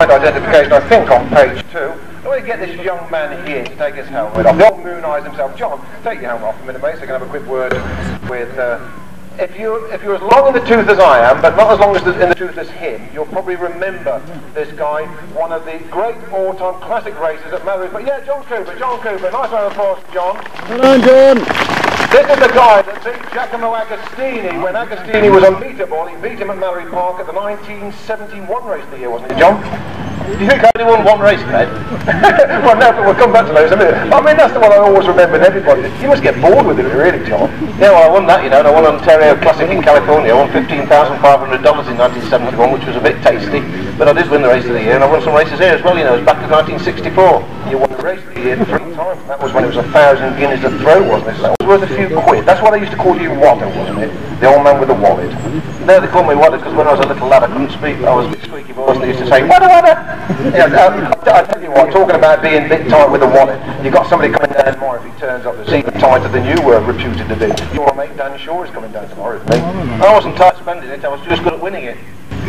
Identification, I think, on page 2. I want to get this young man here to take his helmet off. The old moon eyes himself. John, take your helmet off a minute, mate, so I can have a quick word with... If you're as long in the tooth as I am, but not as long as in the tooth as him, you'll probably remember this guy, one of the great all-time classic racers at Murray. But yeah, John Cooper. Nice round of applause, John. Hello, John. This is the guy that beat Giacomo Agostini when Agostini was unbeatable. He beat him at Mallory Park at the 1971 race of the year, wasn't it, John? Do you think I only won one race, Fred? Well, no, but we'll come back to those. I mean, that's the one I always remember in everybody. You must get bored with it, really, John. Yeah, well, I won that, you know, and I won Ontario Classic in California. I won $15,500 in 1971, which was a bit tasty, but I did win the race of the year, and I won some races here as well, you know. It was back to 1964. You won the race of the year 3 times. That was when it was 1,000 guineas a throw, wasn't it? So that was worth a few quid. That's why they used to call you Wadder, wasn't it? The old man with the wallet. No, they called me Wadder because when I was a little lad I couldn't speak. I was a bit squeaky voice, and they used to say, Wadder, Wadder! Yeah, I tell you what, talking about being a bit tight with the wallet, you got somebody coming down tomorrow if he turns up that's even tighter than you were reputed to be. Your mate Dan Shaw is coming down tomorrow, isn't he? I wasn't tight spending it, I was just good at winning it.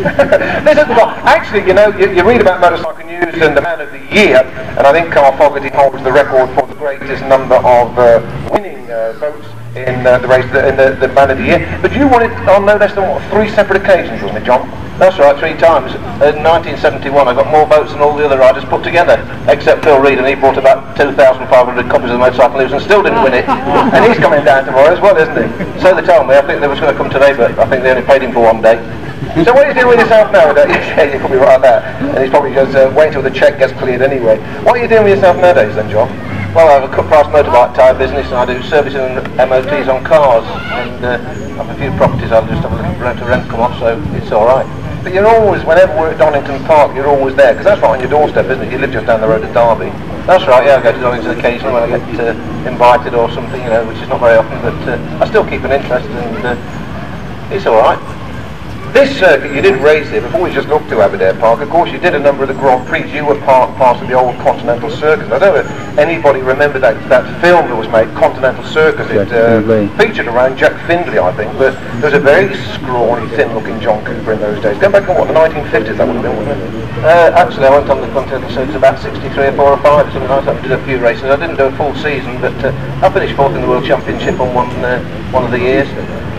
Actually, you know, you read about Motorcycle News and the Man of the Year, and I think Carl Fogarty holds the record for the greatest number of winning votes in the race, in the Man of the Year. But you won it on no less than, what, 3 separate occasions, wasn't it, John? That's right, 3 times. In 1971 I got more votes than all the other riders put together, except Phil Reed, and he bought about 2,500 copies of the Motorcycle News and still didn't win it. And he's coming down tomorrow as well, isn't he? So they told me. I think they was going to come today, but I think they only paid him for 1 day. So what are you doing with yourself nowadays? Yeah, you could be right on that. And he's probably just waiting until the cheque gets cleared anyway. What are you doing with yourself nowadays then, John? Well, I have a cut-price motorbike tyre business, and I do servicing and MOTs on cars, and I have a few properties I'll just have a little rent come off, so it's alright. But you're always, whenever we're at Donington Park, you're always there, because that's right on your doorstep, isn't it? You live just down the road at Derby. That's right, yeah, I go to Donington occasionally when I get invited or something, you know, which is not very often, but I still keep an interest, and it's alright. This circuit, you did race here before we just looked to Aberdare Park. Of course, you did a number of the Grand Prix. You were part of the old Continental Circus. I don't know if anybody remember that film that was made, Continental Circus. It featured around Jack Findlay, I think, but there was a very scrawny, thin-looking John Cooper in those days. Going back to what, the 1950s, that would have been, wasn't it? Actually, I went on the Continental Circus about 63 or 4 or 5, something like that. I did a few races. I didn't do a full season, but I finished 4th in the World Championship on one of the years.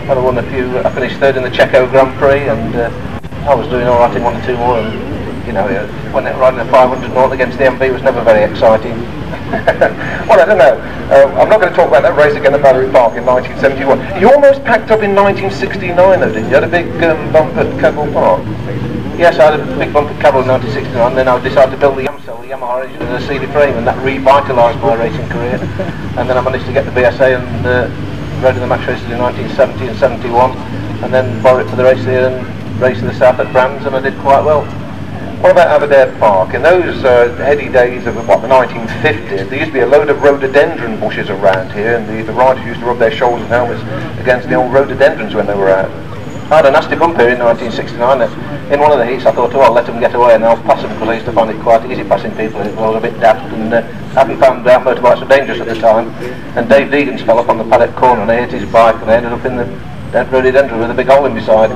And I won a few. I finished 3rd in the Checo Grand Prix, and I was doing all right in 1 or 2 more. And you know, when riding a 500 north against the MV was never very exciting. Well, I don't know. I'm not going to talk about that race again at Mallory Park in 1971. You almost packed up in 1969, though, didn't you? You had a big bump at Cadwell Park. Yes, I had a big bump at Cadwell in 1969. Then I decided to build the Yamaha engine and a CD frame, and that revitalised my racing career. And then I managed to get the BSA and. Rode in the match races in 1970 and 71, and then borrowed it for the race here and race of the South at Brands, and I did quite well. What about Aberdare Park? In those heady days of what, the 1950s, there used to be a load of rhododendron bushes around here, and the riders used to rub their shoulders and helmets against the old rhododendrons when they were out. I had a nasty bump here in 1969. In one of the heats I thought, oh, I'll let them get away and I'll pass them, because I used to find it quite easy passing people. It was a bit daft, and I hadn't found out motorbikes were dangerous at the time. And Dave Deegans fell up on the paddock corner and I hit his bike, and I ended up in the rhododendron with a big hole in my side.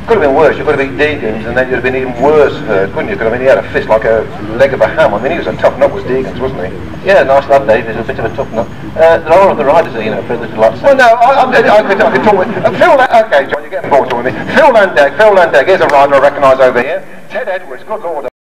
Could have been worse. You could have beat Deegans, and then you'd have been even worse hurt, couldn't you? Because I mean, he had a fist like a leg of a ham. I mean, he was a tough nut, was Deegans, wasn't he? Yeah, nice lad, Dave. He's a bit of a tough nut. There are other riders that, you know, privileged like to say. Well, no, I could talk with Phil. Okay, John, you're getting bored with me. Phil Landegg. Here's a rider I recognise over here. Ted Edwards. Good Lord.